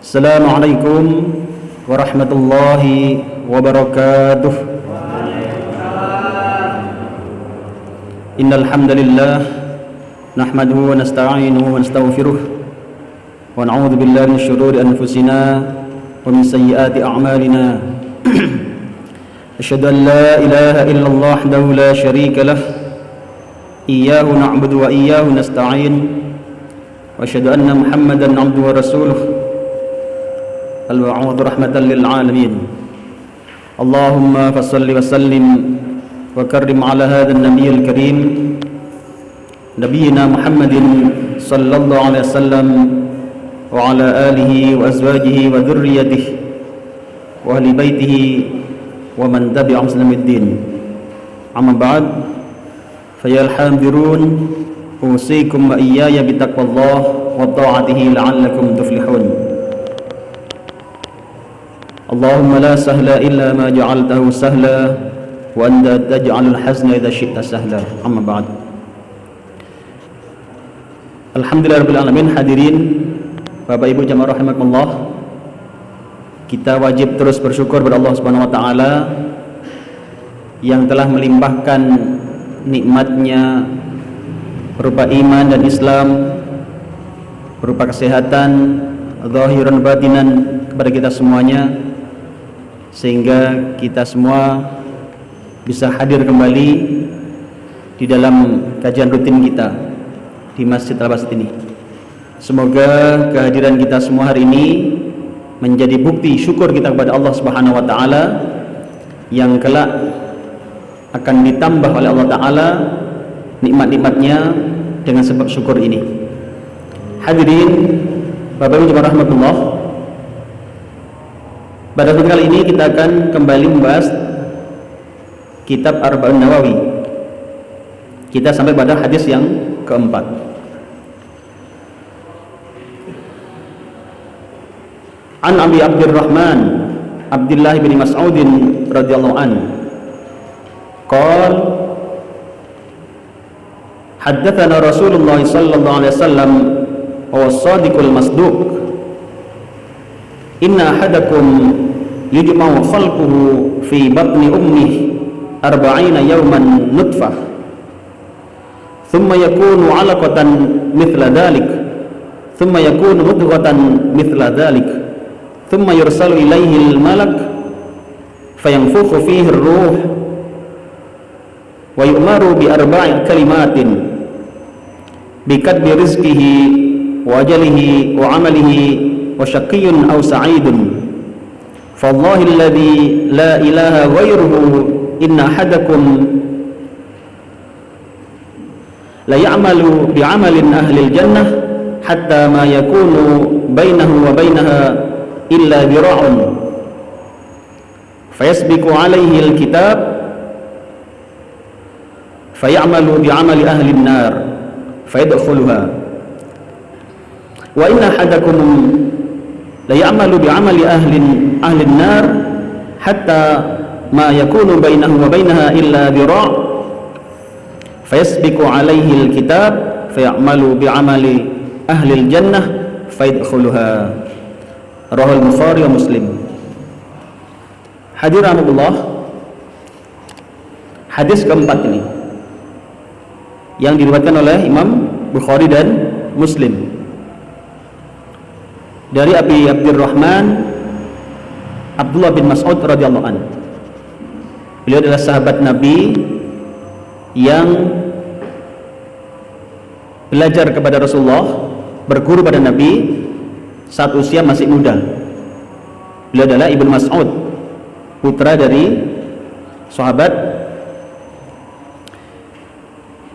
Assalamualaikum warahmatullahi wabarakatuh. Innal hamdalillah nahmaduhu wa nasta'inuhu wa nastaghfiruh wa na'udzu billahi min shururi anfusina wa min sayyiati a'malina. Asyhadu an la ilaha illallah wahdahu la syarika lah. Iyyahu na'budu wa iyyahu nasta'in. Wa asyhadu anna Muhammadan 'abduhu wa rasuluh. Al-wa'udhu rahmatan lil alamin. Allahumma fassalli wa sallim wa karrim ala hadzal nabiyil karim nabiyina Muhammadin sallallahu alaihi wasallam wa ala alihi wa azwajihi wa dhurriyyatihi wa ahli baitihi wa man tabi'ahum islamiddin. Amma ba'd, fayal hadirun usikum wa iyaya bitaqwallah wa ta'atihi la'allakum tuflihun. Allahumma la sahla illa ma ja'altahu sahla wa anta taj'alul hazna idza syi'ta sahla. Amma ba'd. Alhamdulillahirabbil alamin. Hadirin Bapak Ibu jamaah rahimakumullah, kita wajib terus bersyukur kepada Allah Subhanahu wa taala yang telah melimpahkan nikmatnya berupa iman dan Islam, berupa kesehatan zahiran batinan kepada kita semuanya, sehingga kita semua bisa hadir kembali di dalam kajian rutin kita di Masjid Al-Basit ini. Semoga kehadiran kita semua hari ini menjadi bukti syukur kita kepada Allah Subhanahu wa taala yang kelak akan ditambah oleh Allah taala nikmat-nikmatnya dengan sebab syukur ini. Hadirin Bapak Ibu jemaah rahmatullah, pada kesempatan kali ini kita akan kembali membahas kitab Arba'un Nawawi. Kita sampai pada hadis yang keempat. An Abi Abdurrahman Abdullah bin Mas'ud radhiyallahu anhu qala haddatsana Rasulullah sallallahu alaihi wasallam wa as-sadiqul masduq inna ahadakum yujma'u khalquhu fi batni ummihi 40 yawman nutfah thumma yakunu 'alaqatan mithla dhalik thumma yakunu mudghatan mithla dhalik thumma yursalu ilaihi al-malak fayanfukhu fihi ar-ruh wa yu'maru bi arba'i kalimatin bi kadbi rizqihi wa ajalihi wa amalihi wa syaqiyyun aw sa'idun fallahi alladhi la ilaha ghairuhu inna ahadakum la ya'malu bi'amalin ahli al-jannah hatta ma yakunu bainahu wa bainaha illa dira'un fayasbiqu alaihi al-kitab fayamalu bi'amali ahli an-nar fayadkhuluha wa inna ahadakum la ya'malu bi'amali ahli an-nar hatta ma yakunu bainahu wa bainaha illa dira' fayasbiqu alaihi al-kitab fayamalu bi'amali ahli al-jannah fayadkhuluha. Rawahul Bukhari wa Muslim. Hadirin rahmatullah, hadis keempat ini yang diriwayatkan oleh Imam Bukhari dan Muslim dari Abi Abdurrahman Abdullah bin Mas'ud radhiyallahu anhu. Beliau adalah sahabat Nabi yang belajar kepada Rasulullah, berguru pada Nabi saat usia masih muda. Beliau adalah Ibnu Mas'ud, putra dari sahabat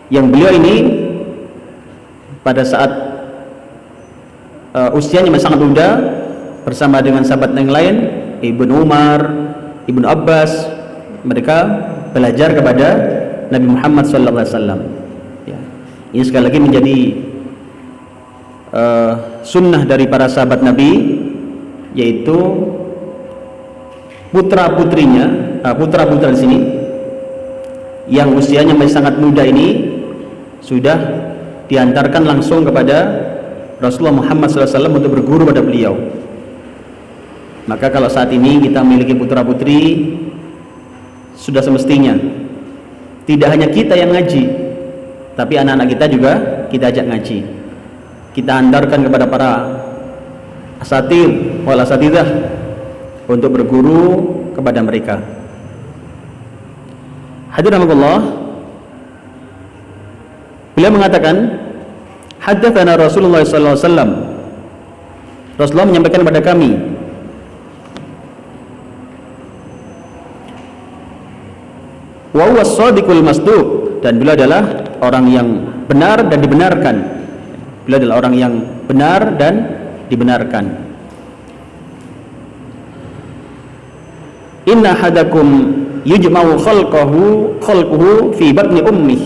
yang beliau ini pada saat usianya masih sangat muda, bersama dengan sahabat yang lain, Ibnu Umar, Ibnu Abbas, mereka belajar kepada Nabi Muhammad SAW. Ya. Ini sekali lagi menjadi sunnah dari para sahabat Nabi, yaitu putra-putrinya, putra-putra di sini yang usianya masih sangat muda ini sudah diantarkan langsung kepada Rasulullah Muhammad SAW untuk berguru pada beliau. Maka kalau saat ini kita memiliki putra-putri, sudah semestinya tidak hanya kita yang ngaji, tapi anak-anak kita juga kita ajak ngaji. Kita antarkan kepada para asatir wal asatidzah untuk berguru kepada mereka. Hadirin rahimakumullah, beliau mengatakan, haddatsana Rasulullah sallallahu alaihi wasallam. Rasulullah menyampaikan kepada kami, wa huwa as-shadiqul masduq, dan beliau adalah orang yang benar dan dibenarkan. Beliau adalah orang yang benar dan dibenarkan. Inna hadakum yujma'u khalquhu fi batni ummih.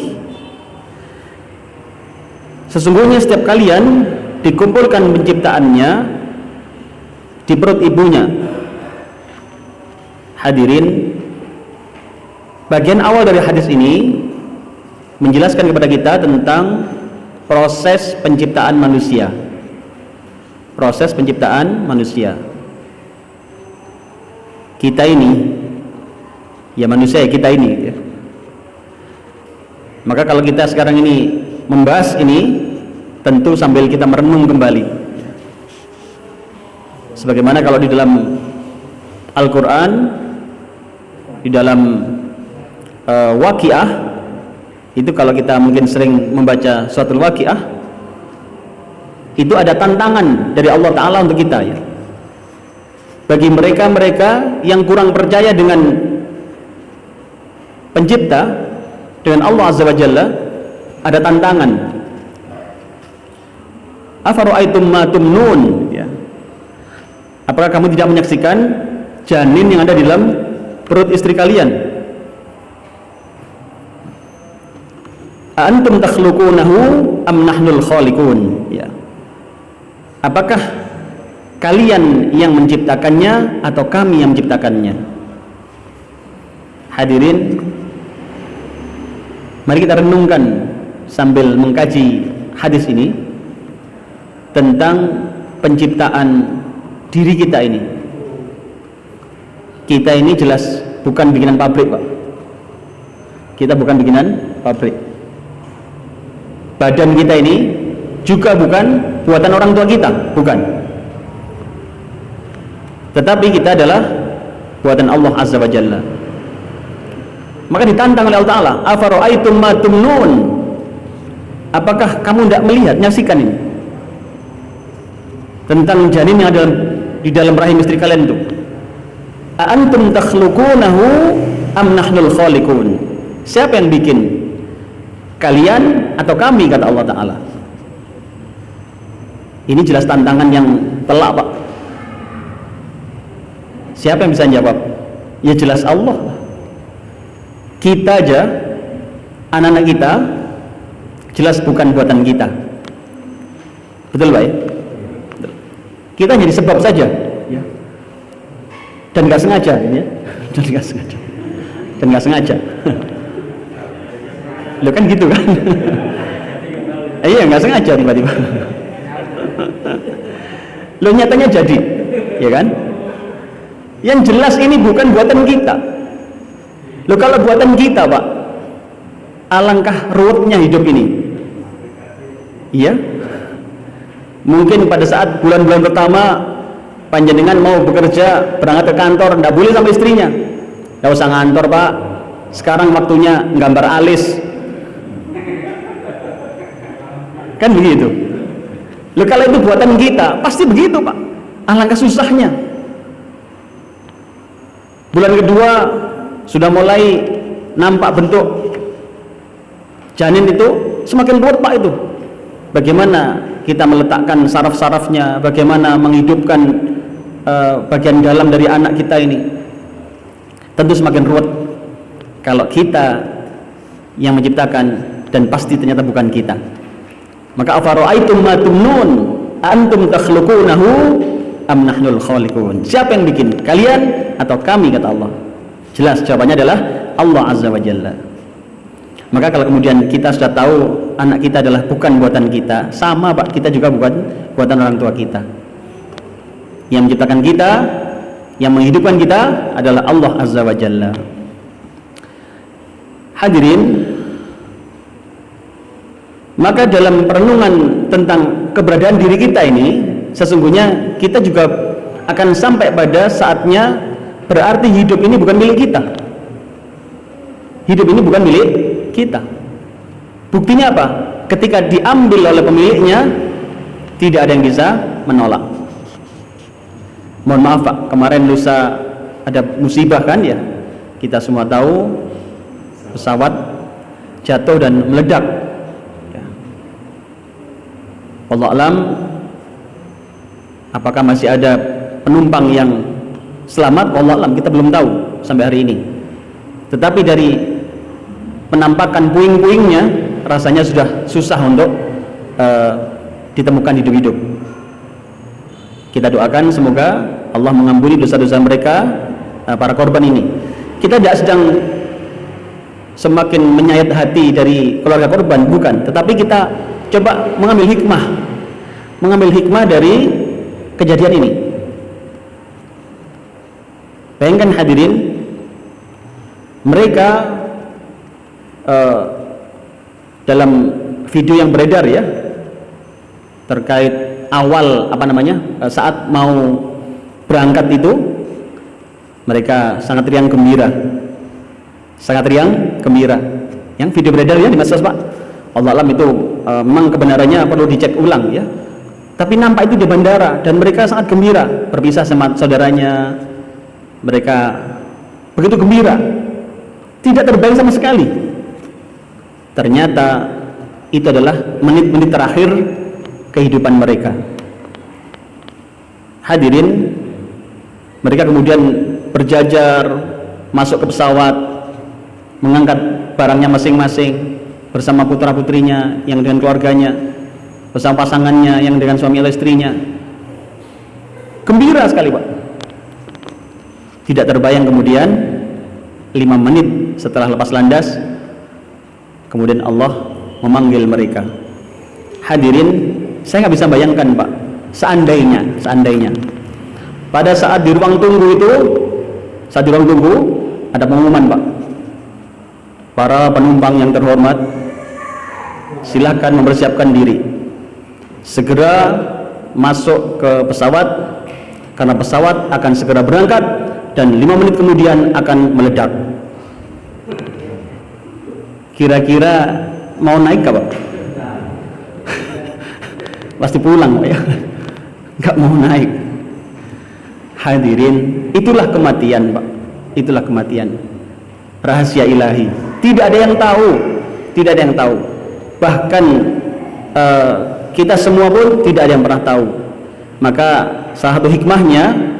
Sesungguhnya setiap kalian dikumpulkan penciptaannya di perut ibunya. Hadirin, bagian awal dari hadis ini menjelaskan kepada kita tentang proses penciptaan manusia. Proses penciptaan manusia. Kita ini, ya manusia, kita ini ya. Maka kalau kita sekarang ini membahas ini, tentu sambil kita merenung kembali, sebagaimana kalau di dalam Al-Quran, di dalam Waqiah, itu kalau kita mungkin sering membaca suratul Waqiah, itu ada tantangan dari Allah Ta'ala untuk kita ya. Bagi mereka-mereka yang kurang percaya dengan pencipta, dengan Allah Azza wa Jalla, ada tantangan. Afara'aitum ma tumnun ya. Apakah kamu tidak menyaksikan janin yang ada di dalam perut istri kalian? Antum takhluqunahu am nahnul khaliqun ya. Apakah kalian yang menciptakannya atau kami yang menciptakannya? Hadirin, mari kita renungkan sambil mengkaji hadis ini tentang penciptaan diri kita ini. Kita ini jelas bukan bikinan pabrik, Pak. Kita bukan bikinan pabrik. Badan kita ini juga bukan buatan orang tua kita, bukan. Tetapi kita adalah buatan Allah Azza wa Jalla. Maka ditantang oleh Allah Ta'ala, afara'aitum ma tumnun. Apakah kamu tidak melihat, menyaksikan ini tentang janin yang ada di dalam rahim istri kalian itu? Antum takhluqunahu am nahnul khaliqun. Siapa yang bikin? Kalian atau kami, kata Allah Ta'ala. Ini jelas tantangan yang telak, Pak. Siapa yang bisa jawab? Ya jelas Allah. Kita aja, anak-anak kita, jelas bukan buatan kita. Betul, Pak ya? Kita jadi sebab saja ya. Dan nggak sengaja ya. Dan nggak sengaja. Dan nggak sengaja. Lo kan gitu kan? Iya, nggak sengaja tiba-tiba. Lo nyatanya jadi, ya kan? Yang jelas ini bukan buatan kita. Lo kalau buatan kita, Pak, alangkah ruwetnya hidup ini. Iya. Mungkin pada saat bulan-bulan pertama panjenengan mau bekerja, berangkat ke kantor, nggak boleh sama istrinya. Nggak usah ngantor, Pak. Sekarang waktunya nggambar alis. Kan begitu. Lo kalau itu buatan kita, pasti begitu, Pak. Alangkah susahnya. Bulan kedua sudah mulai nampak bentuk janin itu, semakin ruwet, Pak, itu. Bagaimana kita meletakkan saraf-sarafnya, bagaimana menghidupkan bagian dalam dari anak kita ini. Tentu semakin ruwet kalau kita yang menciptakan, dan pasti ternyata bukan kita. Maka afara'aitum ma tumnun antum takhluqunahu am nahnul khaliqun. Siapa yang bikin? Kalian atau kami, kata Allah. Jelas jawabannya adalah Allah Azza wa Jalla. Maka kalau kemudian kita sudah tahu anak kita adalah bukan buatan kita, sama, Pak, kita juga bukan buatan orang tua kita. Yang menciptakan kita Yang menghidupkan kita adalah Allah Azza wa Jalla. Hadirin, maka dalam perenungan tentang keberadaan diri kita ini, sesungguhnya kita juga akan sampai pada saatnya berarti hidup ini bukan milik kita. Hidup ini bukan milik kita. Buktinya apa? Ketika diambil oleh pemiliknya, tidak ada yang bisa menolak. Mohon maaf Pak, kemarin lusa ada musibah kan ya? Kita semua tahu pesawat jatuh dan meledak. Wallahu alam, apakah masih ada penumpang yang selamat? Wallahu alam, kita belum tahu sampai hari ini. Tetapi dari penampakan puing-puingnya, rasanya sudah susah untuk ditemukan hidup-hidup. Kita doakan semoga Allah mengampuni dosa-dosa mereka, para korban ini. Kita tidak sedang semakin menyayat hati dari keluarga korban, bukan, tetapi kita coba mengambil hikmah dari kejadian ini. Bayangkan hadirin, mereka dalam video yang beredar ya, terkait awal saat mau berangkat itu, mereka sangat riang gembira. Yang video beredar ya di medsos Pak, Allah alam itu memang kebenarannya perlu dicek ulang ya. Tapi nampak itu di bandara dan mereka sangat gembira berpisah sama saudaranya. Mereka begitu gembira, tidak terbayang sama sekali. Ternyata itu adalah menit-menit terakhir kehidupan mereka. Hadirin, mereka kemudian berjajar masuk ke pesawat, mengangkat barangnya masing-masing bersama putra-putrinya yang dengan keluarganya, bersama pasangannya yang dengan suami atau istrinya. Gembira sekali Pak. Tidak terbayang kemudian 5 menit setelah lepas landas, kemudian Allah memanggil mereka. Hadirin, saya nggak bisa bayangkan Pak, seandainya pada saat di ruang tunggu itu, ada pengumuman Pak, para penumpang yang terhormat, silakan mempersiapkan diri, segera masuk ke pesawat karena pesawat akan segera berangkat dan 5 menit kemudian akan meledak. Kira-kira mau naik gak Pak? Pasti pulang Pak ya, gak mau naik. Hadirin, itulah kematian Pak, itulah kematian, rahasia ilahi. Tidak ada yang tahu, bahkan kita semua pun tidak ada yang pernah tahu. Maka salah satu hikmahnya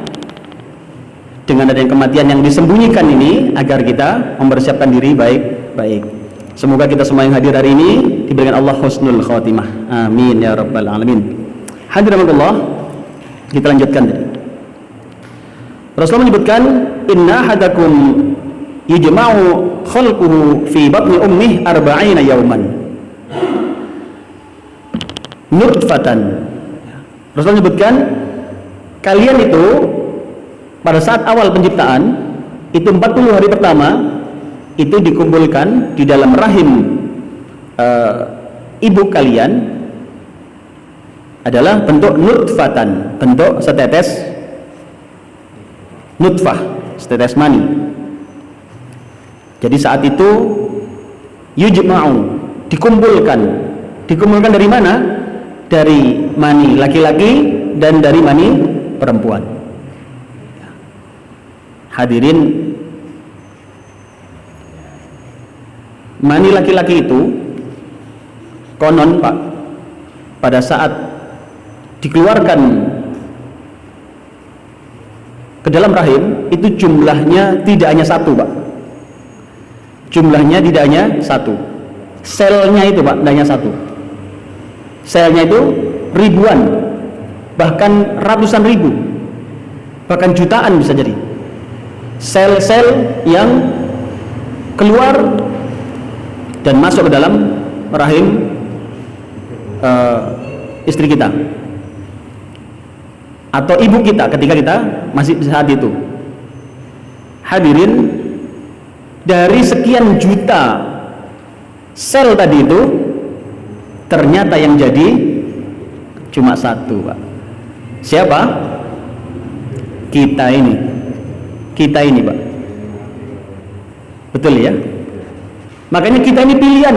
dengan adanya kematian yang disembunyikan ini, agar kita mempersiapkan diri baik-baik. Semoga kita semua yang hadir hari ini diberikan Allah husnul khatimah, amin ya rabbal alamin. Hadirin Allah, kita lanjutkan tadi. Rasulullah menyebutkan, inna hadakum yujma'u khalquhu fi batni ummih 40 yawman nutfatan. Rasulullah menyebutkan, kalian itu pada saat awal penciptaan itu 40 hari pertama itu dikumpulkan di dalam rahim ibu kalian adalah bentuk nutfatan, bentuk setetes nutfah, setetes mani. Jadi saat itu yujma'u, dikumpulkan dari mana? Dari mani laki-laki dan dari mani perempuan. Hadirin, mani laki-laki itu konon Pak, pada saat dikeluarkan ke dalam rahim itu jumlahnya tidak hanya satu Pak, jumlahnya tidak hanya satu, selnya itu Pak tidak hanya satu, selnya itu ribuan, bahkan ratusan ribu, bahkan jutaan bisa jadi sel-sel yang keluar dan masuk ke dalam rahim istri kita atau ibu kita ketika kita masih saat itu. Hadirin, dari sekian juta sel tadi itu ternyata yang jadi cuma satu, Pak. Siapa? Kita ini, Pak. Betul ya? Makanya kita ini pilihan.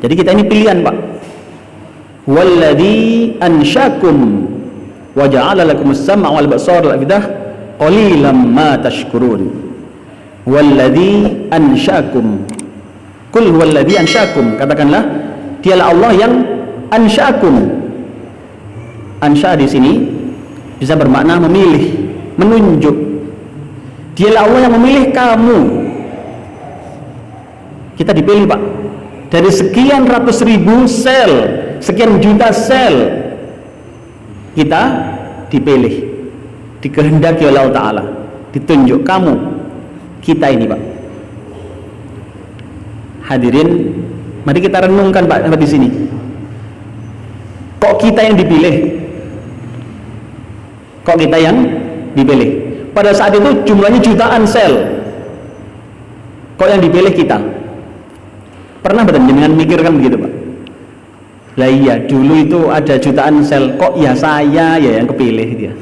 Jadi kita ini pilihan, Pak. Walladzi ansyakum wa ja'ala lakumus sam'a wal absara wal afidah qalilan ma tashkurun. Walladzi ansyakum, kul huwallazi ansyakum, katakanlah dialah Allah yang ansyakum. Ansya di sini bisa bermakna memilih, menunjuk. Dialah Allah yang memilih kamu. Kita dipilih, Pak, dari sekian ratus ribu sel, sekian juta sel, kita dipilih, dikehendaki oleh Allah Ta'ala, ditunjuk kamu, kita ini, Pak. Hadirin, mari kita renungkan, Pak, sampai di sini. Kok kita yang dipilih? Kok kita yang dipilih? Pada saat itu jumlahnya jutaan sel. Kok yang dipilih kita? Pernah betul dengan mikirkan begitu, Pak? Lah iya, dulu itu ada jutaan sel, kok ya saya ya yang kepilih dia.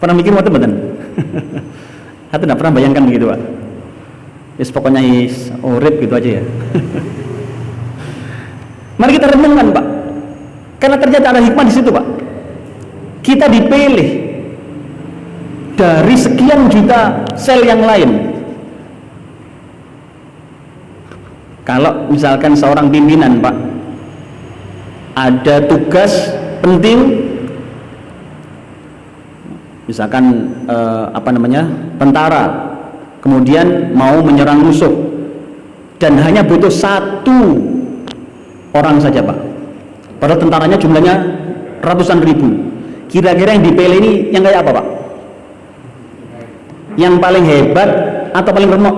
Pernah mikir betul? Atau tidak pernah bayangkan begitu, Pak? Pokoknya urip gitu aja ya. Mari kita renungkan, Pak, karena ternyata ada hikmah di situ, Pak. Kita dipilih dari sekian juta sel yang lain. Kalau misalkan seorang pimpinan, Pak, ada tugas penting, misalkan tentara, kemudian mau menyerang musuh dan hanya butuh satu orang saja, Pak, padahal tentaranya jumlahnya ratusan ribu. Kira-kira yang dipilih ini yang kayak apa, Pak? Yang paling hebat atau paling remuk?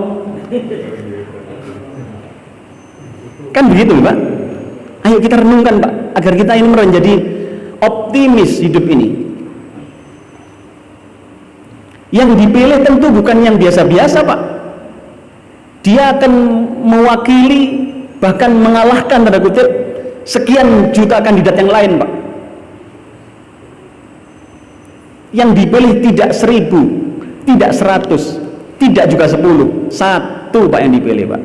Kan begitu, Pak. Ayo kita renungkan, Pak, agar kita ini menjadi optimis hidup ini. Yang dipilih tentu bukan yang biasa-biasa, Pak. Dia akan mewakili, bahkan mengalahkan tanda kutip sekian juta kandidat yang lain, Pak. Yang dipilih tidak 1000, tidak 100, tidak juga 10, satu, Pak, yang dipilih, Pak.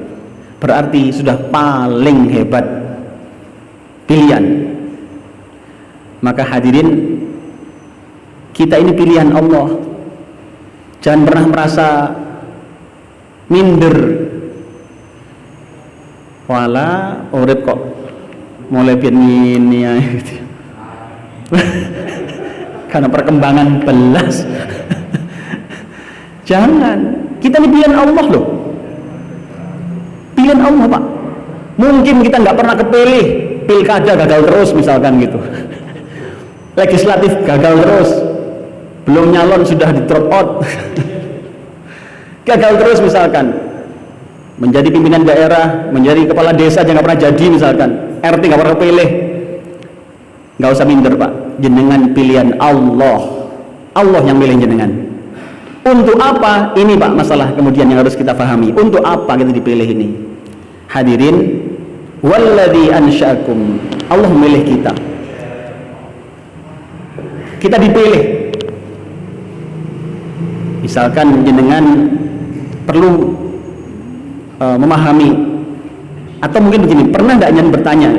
Berarti sudah paling hebat pilihan. Maka hadirin, kita ini pilihan Allah. Jangan pernah merasa minder. Wala urip kok mulai biar ini ya gitu. Karena perkembangan belas. Jangan, kita ini pilihan Allah loh. Pilihan Allah, Pak. Mungkin kita nggak pernah kepilih, pilkada gagal terus misalkan gitu. Legislatif gagal terus, belum nyalon sudah di drop out. Gagal terus misalkan. Menjadi pimpinan daerah, menjadi kepala desa aja nggak pernah jadi misalkan. RT nggak pernah pilih. Nggak usah minder, Pak. Jenengan pilihan Allah. Allah yang milih jenengan. Untuk apa? Ini, Pak, masalah kemudian yang harus kita pahami. Untuk apa kita dipilih ini? Hadirin, walladzi ansya'akum. Allah memilih kita. Kita dipilih. Misalkan jenengan perlu memahami, atau mungkin begini, pernah nggak nyen bertanya,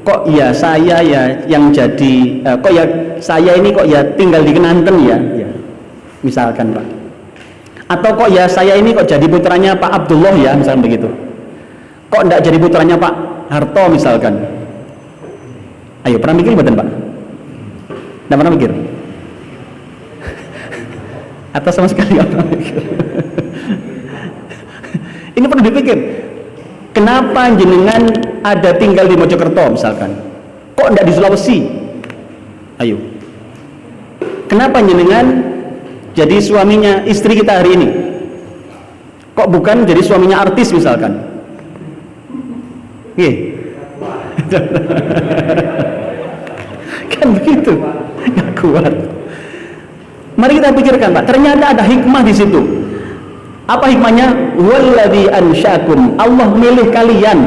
kok ya saya ya yang jadi, kok ya saya ini kok ya tinggal di Kenanten ya, misalkan, Pak. Atau kok ya saya ini kok jadi putranya Pak Abdullah ya, misalkan begitu. Kok enggak jadi putranya Pak Harto misalkan. Ayo, pernah mikir betul, Pak? Enggak pernah mikir? Atau sama sekali enggak pernah mikir? Ini perlu dipikir. Kenapa jenengan ada tinggal di Mojokerto misalkan? Kok enggak di Sulawesi? Ayo. Kenapa jenengan jadi suaminya istri kita hari ini? Kok bukan jadi suaminya artis misalkan? kuat. Mari kita pikirkan Pak, ternyata ada hikmah di situ. Apa hikmahnya? Walladzi ansya'akum, Allah milih kalian.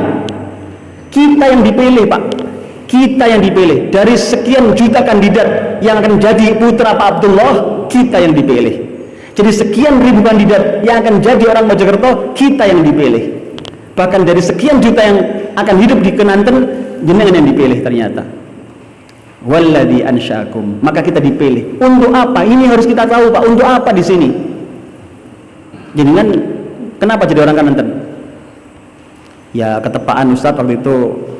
Kita yang dipilih Pak, kita yang dipilih. Dari sekian juta kandidat yang akan jadi putra Pak Abdullah, kita yang dipilih. Jadi sekian ribu kandidat yang akan jadi orang Mojokerto, kita yang dipilih. Bahkan dari sekian juta yang akan hidup di Kenanten, jenengan yang dipilih ternyata. Walladzi ansya'akum, maka kita dipilih. Untuk apa? Ini harus kita tahu Pak, untuk apa di sini? Jenengan kenapa jadi orang Kenanten? Ya ketepaan Ustadz waktu itu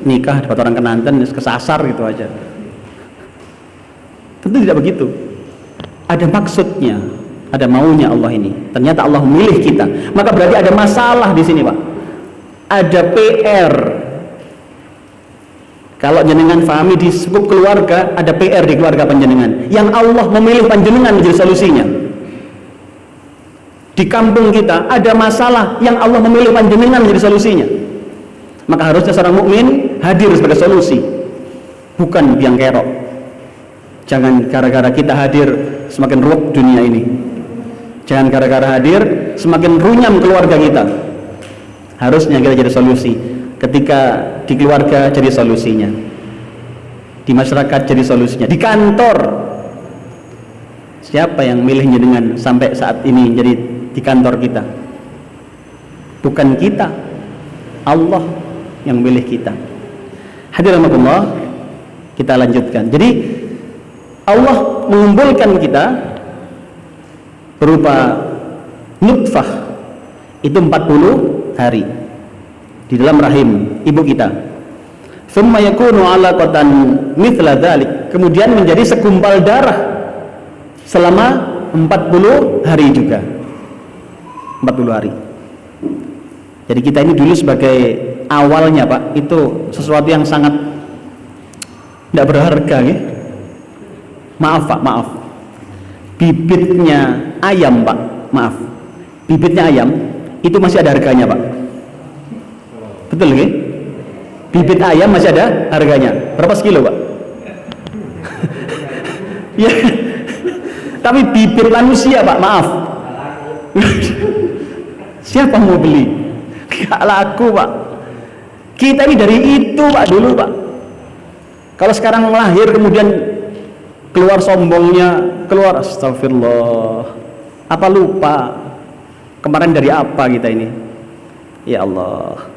nikah dapat orang Kenanten, kesasar gitu aja. Tentu tidak begitu. Ada maksudnya, ada maunya Allah ini. Ternyata Allah memilih kita. Maka berarti ada masalah di sini Pak. Ada PR. Kalau jenengan fahami di skup keluarga, ada PR di keluarga panjenengan yang Allah memilih panjenengan menjadi solusinya. Di kampung kita ada masalah yang Allah memilih panjenengan menjadi solusinya. Maka harusnya seorang mukmin hadir sebagai solusi, bukan biang kerok. Jangan gara-gara kita hadir semakin ruwet dunia ini. Jangan gara-gara hadir semakin runyam keluarga kita. Harusnya kita jadi solusi. Ketika di keluarga jadi solusinya, di masyarakat jadi solusinya, di kantor siapa yang milih jenengan sampai saat ini jadi di kantor kita? Bukan kita, Allah yang milih kita. Hadirin rahimakumullah, kita lanjutkan. Jadi Allah mengumpulkan kita berupa nutfah itu 40 hari di dalam rahim ibu kita. Tsumma yakunu 'alaqatan mithla dzalik, kemudian menjadi segumpal darah selama 40 hari juga. 40 hari. Jadi kita ini dulu sebagai awalnya Pak, itu sesuatu yang sangat tidak berharga ya. Maaf Pak, maaf. Bibitnya ayam Pak, maaf. Bibitnya ayam itu masih ada harganya Pak. Betul nggih? Bibit ayam masih ada harganya. Berapa sekilo Pak? Ya. Tapi bibit manusia Pak, maaf. Siapa mau beli? Gak laku Pak. Kita ini dari itu Pak dulu Pak. Kalau sekarang lahir kemudian keluar sombongnya, keluar astagfirullah. Apa lupa kemarin dari apa kita ini? Ya Allah.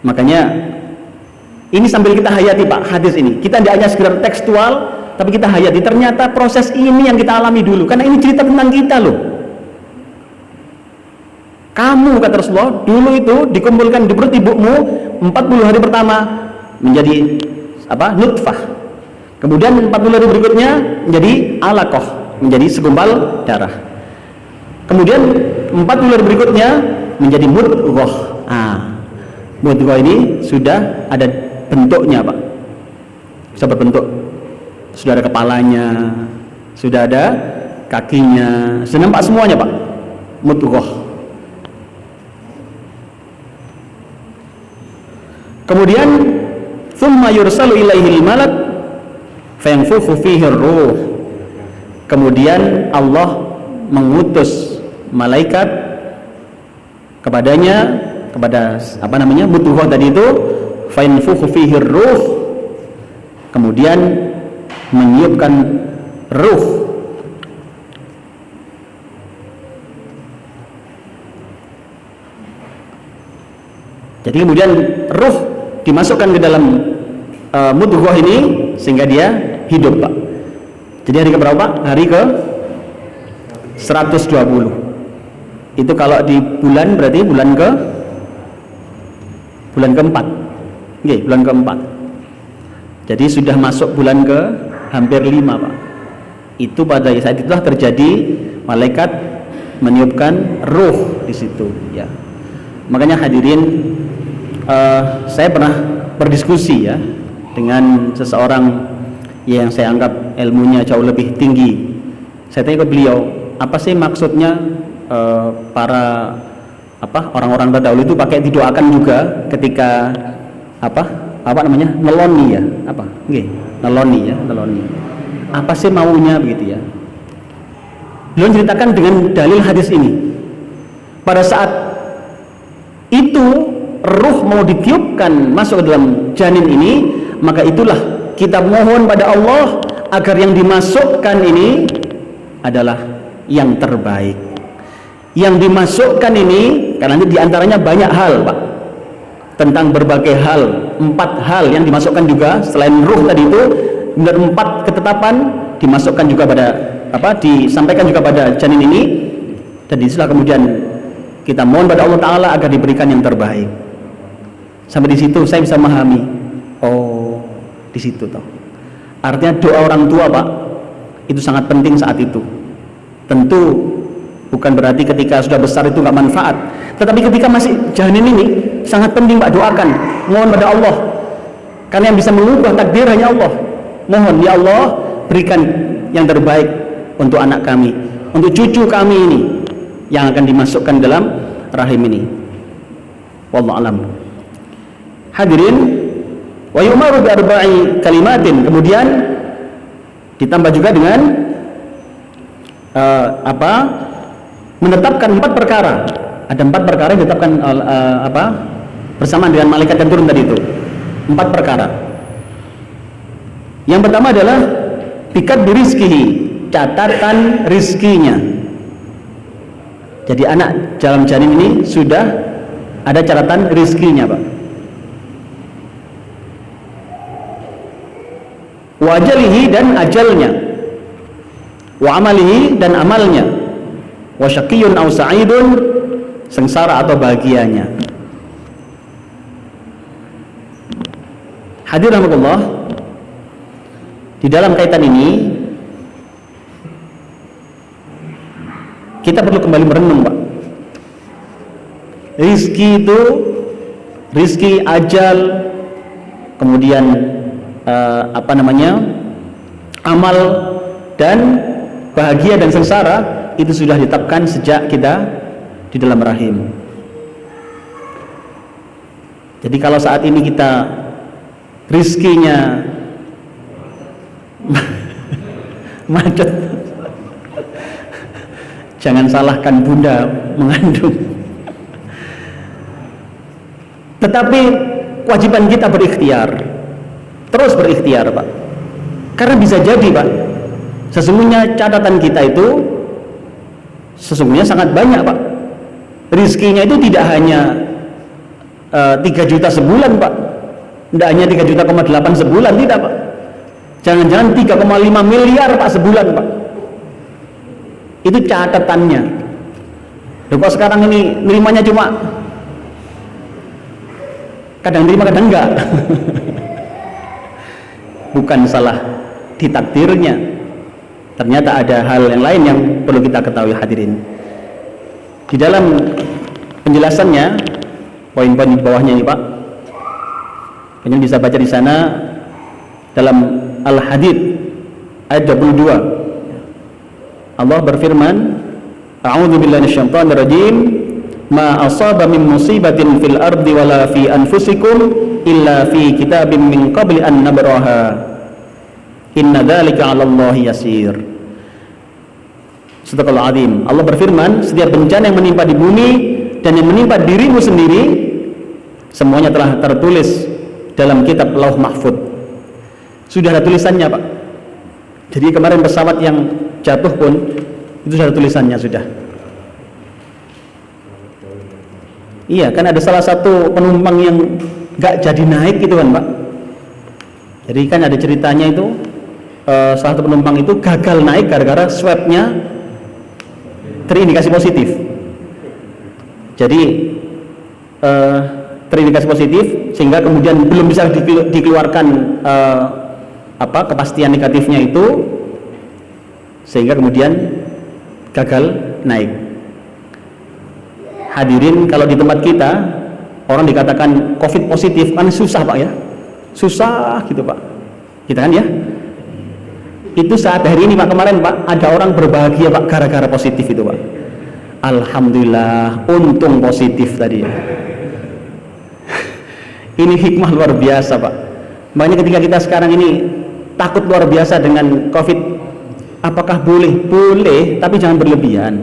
Makanya ini sambil kita hayati Pak hadis ini. Kita tidak hanya sekedar tekstual, tapi kita hayati. Ternyata proses ini yang kita alami dulu. Karena ini cerita tentang kita loh. Kamu kata Rasulullah dulu itu dikumpulkan di perut ibumu 40 hari pertama menjadi apa? Nutfah. Kemudian 40 hari berikutnya menjadi alaqah, menjadi segumpal darah. Kemudian 40 hari berikutnya menjadi mudghah. Mudghah ini sudah ada bentuknya Pak. Sudah berbentuk. Sudah ada kepalanya, sudah ada kakinya, sudah nampak semuanya Pak. Mudghah. Kemudian thumma yursalu ilaihi al-malak fayanfukhu fihi ar-ruh. Kemudian Allah mengutus malaikat kepadanya, kepada apa namanya mudghah tadi itu, fayanfukhu fihi ar-ruh, kemudian meniupkan ruh. Jadi kemudian ruh dimasukkan ke dalam mudghah ini sehingga dia hidup Pak. Jadi hari ke berapa? Hari ke 120. Itu kalau di bulan berarti bulan keempat. Oke, bulan keempat. Jadi sudah masuk bulan ke hampir 5 Pak. Itu pada saat itulah terjadi malaikat meniupkan ruh di situ ya. Makanya hadirin, saya pernah berdiskusi ya dengan seseorang yang saya anggap ilmunya jauh lebih tinggi. Saya tanya ke beliau, apa sih maksudnya para orang-orang terdahulu itu pakai didoakan juga ketika apa namanya neloni ya, neloni. apa sih maunya begitu ya. Beliau ceritakan dengan dalil hadis ini. Pada saat itu ruh mau ditiupkan masuk ke dalam janin ini, maka itulah kita mohon pada Allah agar yang dimasukkan ini adalah yang terbaik. Yang dimasukkan ini, karena ini diantaranya banyak hal, Pak, tentang berbagai hal, 4 hal yang dimasukkan juga selain ruh tadi itu, 4 ketetapan dimasukkan juga pada disampaikan juga pada janin ini, dan disitulah kemudian kita mohon pada Allah Ta'ala agar diberikan yang terbaik. Sampai di situ saya bisa memahami. Oh, di situ toh. Artinya doa orang tua, Pak, itu sangat penting saat itu. Tentu bukan berarti ketika sudah besar itu nggak manfaat, tetapi ketika masih janin ini sangat penting, Pak, doakan, mohon pada Allah, karena yang bisa mengubah takdir hanya Allah. Mohon ya Allah, berikan yang terbaik untuk anak kami, untuk cucu kami ini yang akan dimasukkan dalam rahim ini. Wallahu alam. Hadirin, wa yumaru bi arba'i kalimatin, kemudian ditambah juga dengan menetapkan 4 perkara. Ada 4 perkara yang ditetapkan bersama dengan malaikat yang turun tadi itu. 4 perkara. Yang pertama adalah bikat birizkihi, catatan rizkinya. Jadi anak dalam janin ini sudah ada catatan rizkinya, Pak. Wa ajalihi, dan ajalnya. Wa amalihi, dan amalnya. Wa syaqiyun aw sa'idun, sengsara atau bahagianya. Hadirin rahimakumullah, di dalam kaitan ini kita perlu kembali merenung, Pak. Rizki itu, rizki, ajal, kemudian amal, dan bahagia dan sengsara itu sudah ditetapkan sejak kita di dalam rahim. Jadi kalau saat ini kita rizkinya macet, jangan salahkan bunda mengandung. Tetapi kewajiban kita berikhtiar, terus berikhtiar, Pak. Karena bisa jadi, Pak, sesungguhnya catatan kita itu sesungguhnya sangat banyak, Pak. Rizkinya itu tidak hanya 3 juta sebulan, Pak. Tidak hanya 3,8 juta sebulan, tidak, Pak. Jangan-jangan 3,5 miliar, Pak, sebulan, Pak. Itu catatannya. Loh, kok sekarang ini nerimanya cuma kadang terima kadang enggak. Bukan salah di takdirnya, ternyata ada hal yang lain yang perlu kita ketahui, hadirin. Di dalam penjelasannya, poin-poin di bawahnya ini, Pak, kalian bisa baca di sana dalam Al-Hadid ayat 22. Allah berfirman, A'udzu billahi minasyaitonir rajim, ma asaba min musibatin fil ardi wala fi anfusikum illa fi kitabim min qabli an nabraha inna dzalika 'alallahi yasir. Sadaqallahul azim. Allah berfirman, setiap bencana yang menimpa di bumi dan yang menimpa dirimu sendiri semuanya telah tertulis dalam kitab Lauh Mahfuz. Sudah ada tulisannya, Pak. Jadi kemarin pesawat yang jatuh pun itu sudah ada tulisannya sudah. Iya, kan ada salah satu penumpang yang nggak jadi naik gitu kan, Pak. Jadi kan ada ceritanya itu, salah satu penumpang itu gagal naik gara-gara swabnya terindikasi positif. Jadi terindikasi positif sehingga kemudian belum bisa dikeluarkan kepastian negatifnya itu, sehingga kemudian gagal naik. Hadirin, kalau di tempat kita orang dikatakan COVID positif kan susah, Pak, ya, susah gitu, Pak, kita kan ya. Itu saat hari ini, Pak, kemarin, Pak, ada orang berbahagia, Pak, gara-gara positif itu, Pak. Alhamdulillah, untung positif tadi ya. Ini hikmah luar biasa, Pak. Makanya ketika kita sekarang ini takut luar biasa dengan COVID, apakah boleh? Boleh, tapi jangan berlebihan.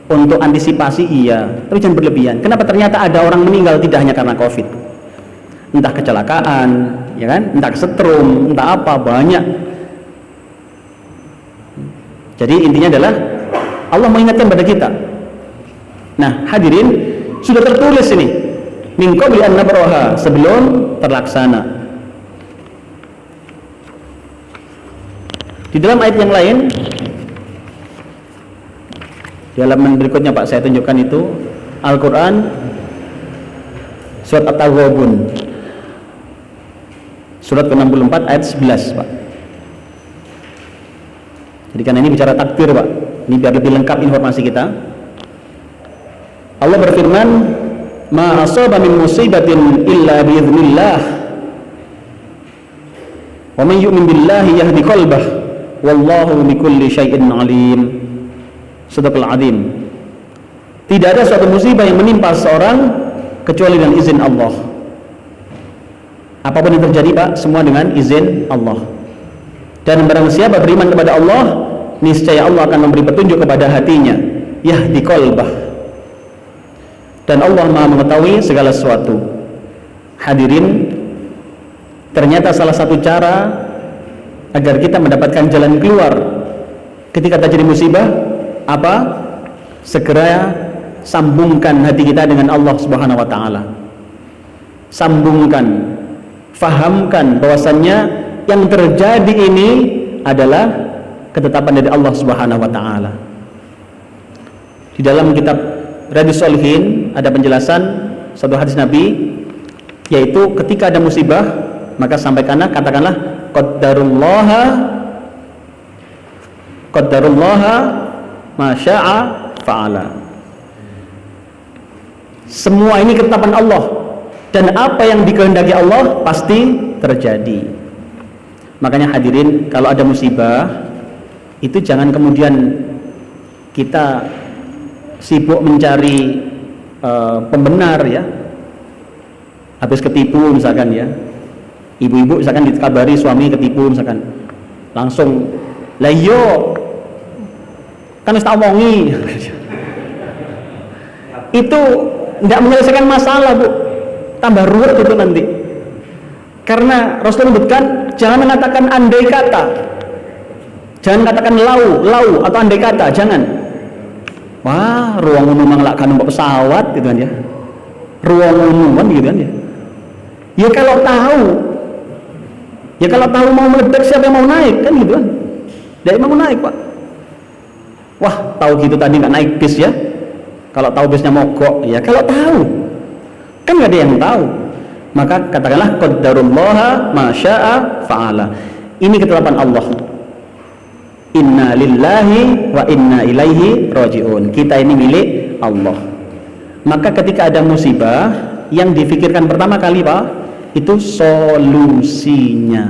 Untuk antisipasi iya, tapi jangan berlebihan. Kenapa? Ternyata ada orang meninggal tidak hanya karena COVID, entah kecelakaan, ya kan? Entah kesetrum, entah apa, banyak. Jadi intinya adalah Allah mengingatkan pada kita. Nah, hadirin, sudah tertulis ini min qabli an nabraha, sebelum terlaksana. Di dalam ayat yang lain, di halaman berikutnya Pak, saya tunjukkan itu Al-Quran surat At-Taghabun surat ke-64 ayat 11 Pak. Jadi karena ini bicara takdir Pak, ini biar lebih lengkap informasi kita. Allah berfirman, ma asaba min musibatin illa biiznillah wa man yu'min billahi yahdi qalbah wallahu bikulli syai'in alim. Sadaqal azim. Tidak ada suatu musibah yang menimpa seorang kecuali dengan izin Allah. Apapun yang terjadi Pak, semua dengan izin Allah. Dan barang siapa beriman kepada Allah, niscaya Allah akan memberi petunjuk kepada hatinya, yahdi qalbah. Dan Allah Maha mengetahui segala sesuatu. Hadirin, ternyata salah satu cara agar kita mendapatkan jalan keluar ketika terjadi musibah apa? Segera sambungkan hati kita dengan Allah Subhanahu wa taala. Sambungkan, fahamkan bahwasannya yang terjadi ini adalah ketetapan dari Allah Subhanahu wa taala. Di dalam kitab Riyadhus Shalihin ada penjelasan satu hadis Nabi, yaitu ketika ada musibah maka sampaikanlah, katakanlah qaddarullaha masya'a fa'ala. Semua ini ketetapan Allah, dan apa yang dikehendaki Allah pasti terjadi. Makanya hadirin, kalau ada musibah itu jangan kemudian kita sibuk mencari pembenar ya. Habis ketipu misalkan ya, ibu-ibu misalkan dikabari suami ketipu misalkan, langsung lah yo kan harus tak omongi. Itu tidak menyelesaikan masalah Bu, tambah ruwet itu nanti. Karena Rasul menyebutkan jangan mengatakan andai kata, jangan katakan lau atau andai kata, jangan. Wah, ruang umum ngelakkan numpak pesawat gitu kan ya, ruang umum kan gitu kan ya. Ya kalau tahu mau meledak, siapa yang mau naik kan gitu kan? Dia mau naik Pak. Wah, tahu gitu tadi nggak naik bis ya. Kalau tahu bisnya mogok ya. Kalau tahu kan nggak ada yang tahu. Maka katakanlah qaddarullaha masya'a fa'ala. Ini ketetapan Allah. Inna lillahi wa inna ilaihi raji'un. Kita ini milik Allah. Maka ketika ada musibah, yang difikirkan pertama kali Pak, itu solusinya.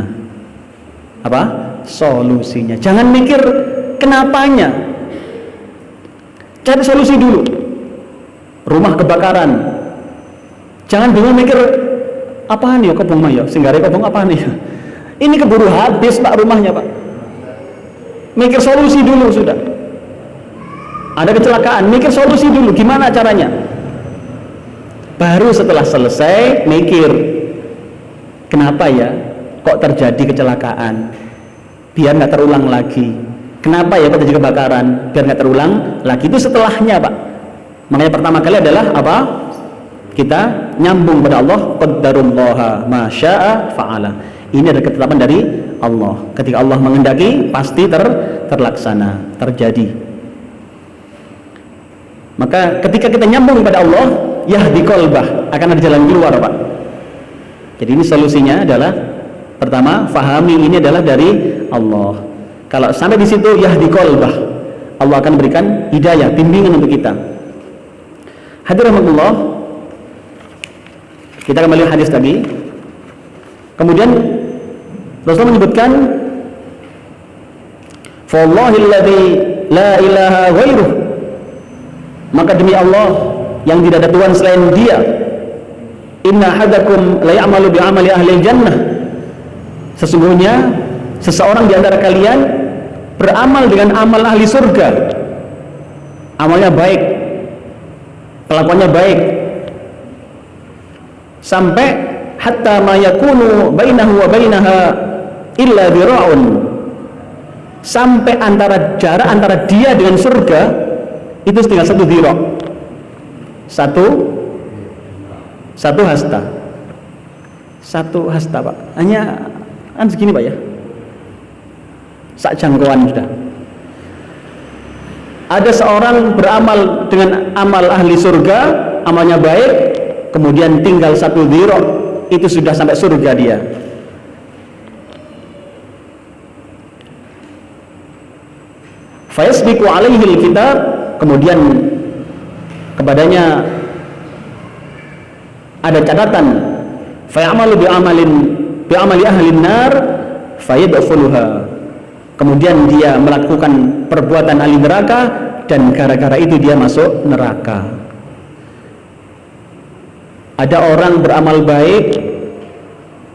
Apa? Solusinya. Jangan mikir kenapanya. Cari solusi dulu. Rumah kebakaran, jangan bingung mikir apaan ya kebong ya, singgare kebong apaan ya. Ini keburu habis Pak rumahnya Pak. Mikir solusi dulu sudah. Ada kecelakaan, mikir solusi dulu, gimana caranya. Baru setelah selesai mikir, kenapa ya kok terjadi kecelakaan, biar nggak terulang lagi. Kenapa ya kok terjadi kebakaran, biar nggak terulang lagi. Itu setelahnya Pak. Makanya pertama kali adalah apa? Kita nyambung pada Allah, qaddarullaha masya'a fa'ala. Ini adalah ketetapan dari Allah. Ketika Allah menghendaki pasti terlaksana, terjadi. Maka ketika kita nyambung pada Allah, yahdi qalbah, akan ada jalan keluar Pak. Jadi ini solusinya adalah pertama, fahami ini adalah dari Allah. Kalau sampai di situ yahdi qalbah, Allah akan berikan hidayah, bimbingan untuk kita. Hadirahmatullah, kita kembali hadis tadi. Kemudian Rasulullah menyebutkan, "Fawallahilladzi la ilaha ghairuh." Maka demi Allah yang tidak ada Tuhan selain Dia, inna hadakum la ya'malu bi amali ahli jannah. Sesungguhnya seseorang di antara kalian beramal dengan amal ahli surga, amalnya baik, kelakuannya baik, sampai hatta ma yakunu bainahu wa bainaha illa dira'un, sampai jarak antara dia dengan surga itu tinggal 1 dhira', satu hasta, 1 hasta Pak, hanya kan segini Pak ya, sak jangkauan sudah. Ada seorang beramal dengan amal ahli surga, amalnya baik, kemudian tinggal 1 dhira', itu sudah sampai surga dia. Fayasbiqu alaihil kitab, kemudian kepadanya ada catatan, fayamalu bi'amali ahlin nar fayadkhuluha, kemudian dia melakukan perbuatan ahli neraka dan gara-gara itu dia masuk neraka. Ada orang beramal baik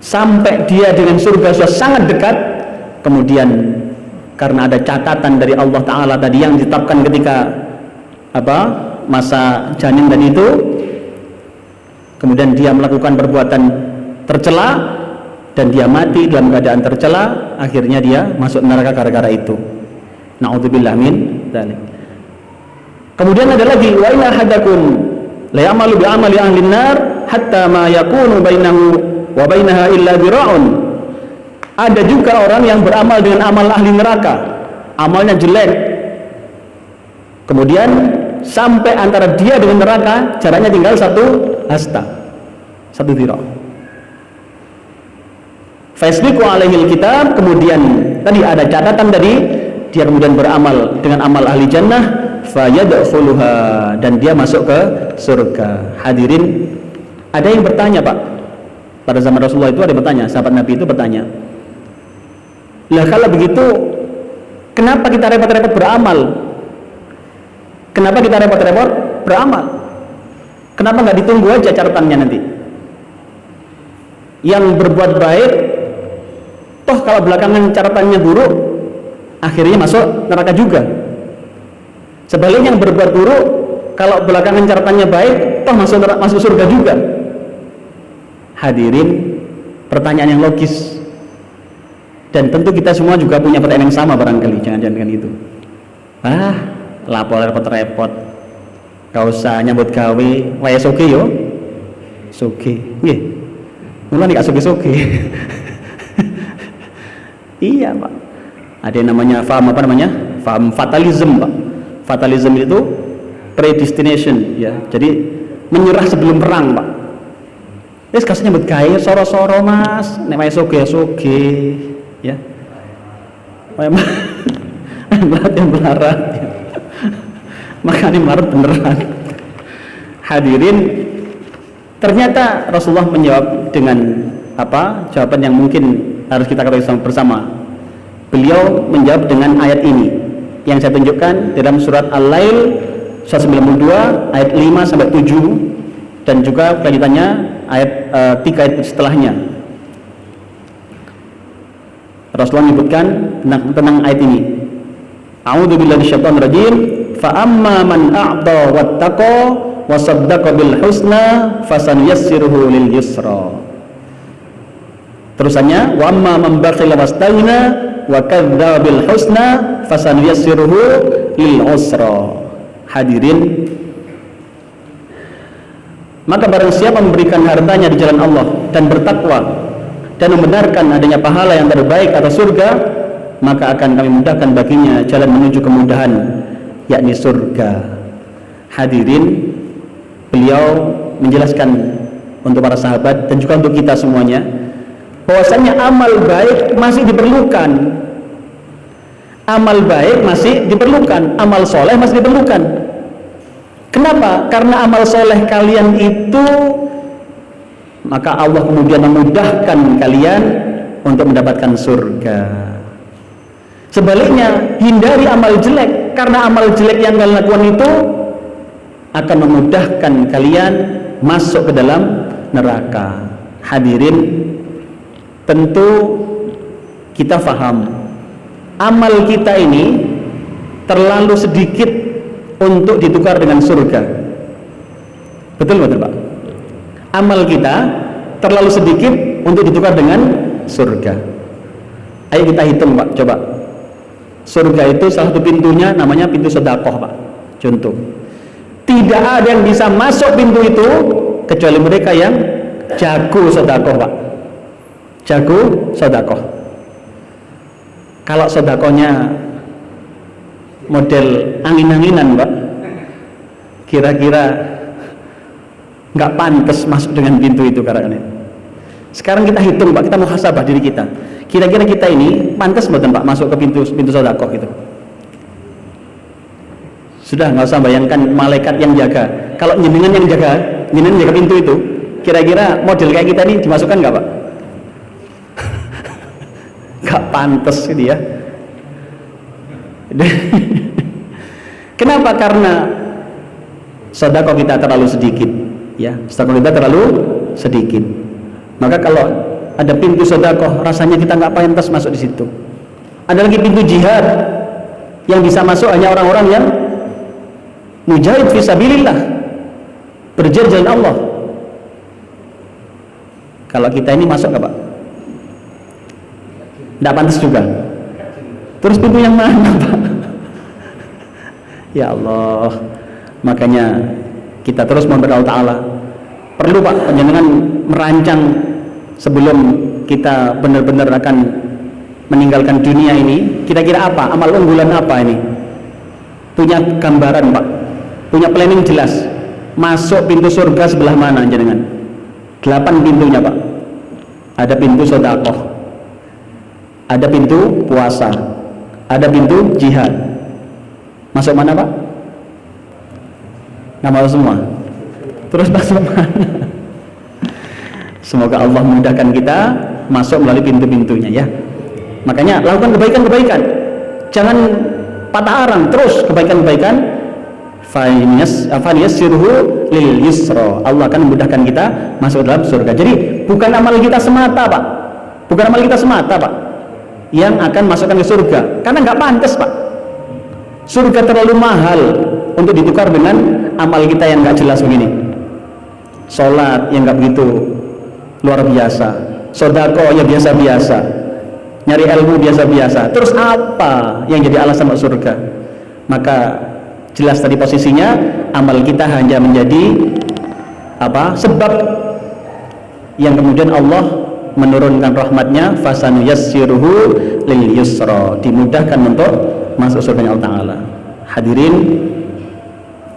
sampai dia dengan surga sudah sangat dekat, kemudian karena ada catatan dari Allah Ta'ala tadi yang ditetapkan ketika masa janin tadi itu, kemudian dia melakukan perbuatan tercela dan dia mati dalam keadaan tercela, akhirnya dia masuk neraka gara-gara itu. Na'udzubillah min dzalik. Kemudian ada lagi, wa inna ahadakum la ya'malu bi'amali ahli nar hatta ma yakunu bainahu wa bainaha illa dira'un. Ada juga orang yang beramal dengan amal ahli neraka, amalnya jelek, kemudian sampai antara dia dengan neraka jaraknya tinggal 1 hasta, 1 dhira'. Fasbiqu alaihil kitab, kemudian tadi ada catatan tadi, dia kemudian beramal dengan amal ahli jannah, fayadkhuluha, dan dia masuk ke surga. Hadirin, ada yang bertanya Pak, pada zaman Rasulullah itu ada yang bertanya, sahabat Nabi itu bertanya, lah kalau begitu kenapa kita repot-repot beramal? Kenapa kita repot-repot beramal? Kenapa nggak ditunggu aja catatannya nanti? Yang berbuat baik, toh kalau belakangan catatannya buruk, akhirnya masuk neraka juga. Sebaliknya yang berbuat buruk, kalau belakangan catatannya baik, toh masuk surga juga. Hadirin, pertanyaan yang logis, dan tentu kita semua juga punya pertanyaan yang sama barangkali. Jangan-jangan itu, lapor repot-repot, gak usah nyambut gawe, waya soge yo, soge, nggih, mulai gak soge-soge. Iya Pak, ada yang namanya faham fatalism Pak. Fatalism itu predestination ya, jadi menyerah sebelum perang Pak. Wis kasih nyambut gawe soro-soro Mas, nek waya soge ya soge ya. Melarat yang melarat ya. Makanya melarat beneran. Hadirin, ternyata Rasulullah menjawab dengan jawaban yang mungkin harus kita ketahui bersama. Beliau menjawab dengan ayat ini yang saya tunjukkan dalam surat Al-Lail surat 92 ayat 5 sampai 7, dan juga kelanjutannya ayat 3 ayat setelahnya. Rasulullah menyebutkan tentang ayat ini. A'udzu billahi minasyaitonir rajim. Fa amma man a'ta wattaqa wa saddaqa bil husna fasanuyassiruhu lil yusra. Terusannya, wa amma man bakhila wastaghna wa kadzdzaba bil husna fasanuyassiruhu lil usra. Hadirin, maka barang siapa memberikan hartanya di jalan Allah dan bertakwa dan membenarkan adanya pahala yang terbaik atau surga, maka akan kami mudahkan baginya jalan menuju kemudahan, yakni surga. Hadirin, beliau menjelaskan untuk para sahabat dan juga untuk kita semuanya bahwasanya amal baik masih diperlukan. Amal baik masih diperlukan, amal soleh masih diperlukan. Kenapa? Karena amal soleh kalian itu, maka Allah kemudian memudahkan kalian untuk mendapatkan surga. Sebaliknya, hindari amal jelek, karena amal jelek yang kalian lakukan itu akan memudahkan kalian masuk ke dalam neraka. Hadirin, tentu kita faham amal kita ini terlalu sedikit untuk ditukar dengan surga. Betul betul Pak? Amal kita terlalu sedikit untuk ditukar dengan surga. Ayo kita hitung Pak, coba. Surga itu salah satu pintunya namanya pintu sedekah Pak. Contoh, tidak ada yang bisa masuk pintu itu kecuali mereka yang jago sedekah Pak. Jago sedekah. Kalau sedekahnya model angin-anginan Pak, kira-kira nggak pantas masuk dengan pintu itu karena. Sekarang kita hitung Pak, kita muhasabah diri kita. Kira-kira kita ini pantas mboten Pak masuk ke pintu sedekah gitu. Sudah nggak usah bayangkan malaikat yang jaga. Kalau jenengan yang jaga pintu itu, kira-kira model kayak kita ini dimasukkan nggak Pak? Nggak pantas gitu ya. Kenapa? Karena sedekah kita terlalu sedikit, ya. Sedekah kita terlalu sedikit. Maka kalau ada pintu sedekah, rasanya kita nggak pantas masuk di situ. Ada lagi pintu jihad yang bisa masuk hanya orang-orang yang mujahid fisabilillah, berjihad jalan Allah. Kalau kita ini masuk nggak Pak? Nggak pantas juga. Terus pintu yang mana Pak? Ya Allah, makanya kita terus mohon kepada Allah Ta'ala. Perlu Pak panjenengan merancang sebelum kita benar-benar akan meninggalkan dunia ini. Kira-kira apa? Amal unggulan apa ini? Punya gambaran Pak, punya planning jelas. Masuk pintu surga sebelah mana jenengan? 8 pintunya Pak. Ada pintu sedekah, ada pintu puasa, ada pintu jihad. Masuk mana Pak? Nggak mau semua. Terus masuk mana? Semoga Allah memudahkan kita masuk melalui pintu-pintunya ya. Makanya lakukan kebaikan-kebaikan. Jangan patah arang, terus kebaikan-kebaikan. Fayassirhu lil yusra. Allah akan memudahkan kita masuk dalam surga. Jadi bukan amal kita semata Pak. Bukan amal kita semata Pak yang akan masukkan ke surga. Karena nggak pantas Pak. Surga terlalu mahal untuk ditukar dengan amal kita yang nggak jelas begini. Sholat yang nggak begitu luar biasa, sedekah ya biasa-biasa, nyari ilmu biasa-biasa. Terus apa yang jadi alasan masuk surga? Maka jelas tadi posisinya amal kita hanya menjadi apa? Sebab yang kemudian Allah menurunkan rahmatnya, fasanuyassiruhu lil yusra, dimudahkan untuk masuk surga Allah Ta'ala. Hadirin,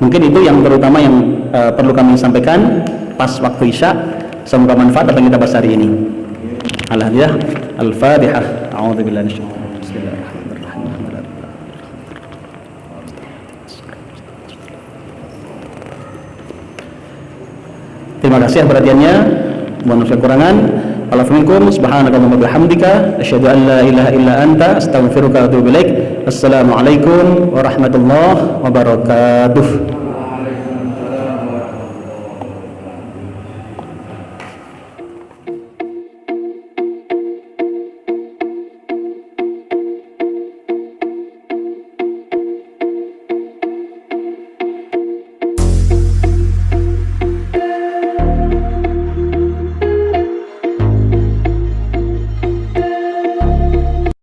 mungkin itu yang terutama yang perlu kami sampaikan pas waktu Isya. Semoga manfaat apa yang kita bahas hari ini. Alhamdulillah. Al-Fatihah. A'udzubillahi minasyaitonir rajim. Bismillahirrahmanirrahim. Terima kasih perhatiannya. Mohon maaf kekurangan. Alhamdulillah. Subhanakallahumma bihamdika asyhadu an la ilaha illa anta astaghfiruka wa atubu ilaik. Assalamualaikum warahmatullahi wabarakatuh.